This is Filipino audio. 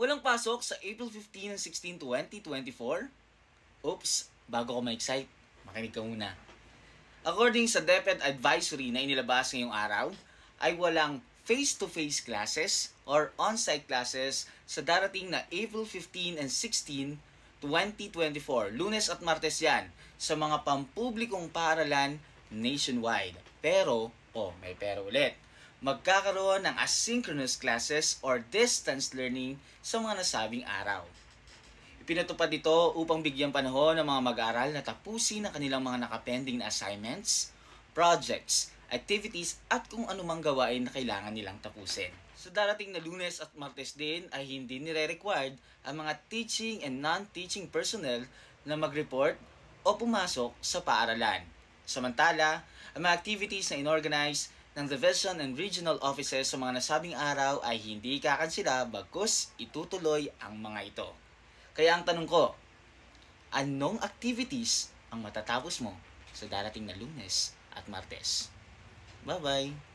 Walang pasok sa April 15 and 16, 2024? Oops, bago ko ma-excite, makinig ka muna. According sa DepEd Advisory na inilabas ngayong araw, ay walang face-to-face classes or on-site classes sa darating na April 15 and 16, 2024. Lunes at Martes yan sa mga pampublikong paaralan nationwide. Pero, may pero ulit. Magkakaroon ng asynchronous classes or distance learning sa mga nasabing araw. Ipinatupad ito upang bigyan panahon ng mga mag-aaral na tapusin ang kanilang mga nakapending na assignments, projects, activities at kung anumang gawain na kailangan nilang tapusin. Sa darating na Lunes at Martes din ay hindi nire-required ang mga teaching and non-teaching personnel na mag-report o pumasok sa paaralan. Samantala, ang mga activities na inorganize ng Division and Regional Offices sa mga nasabing araw ay hindi kakansila bagkus itutuloy ang mga ito. Kaya ang tanong ko, anong activities ang matatapos mo sa darating na Lunes at Martes? Bye-bye!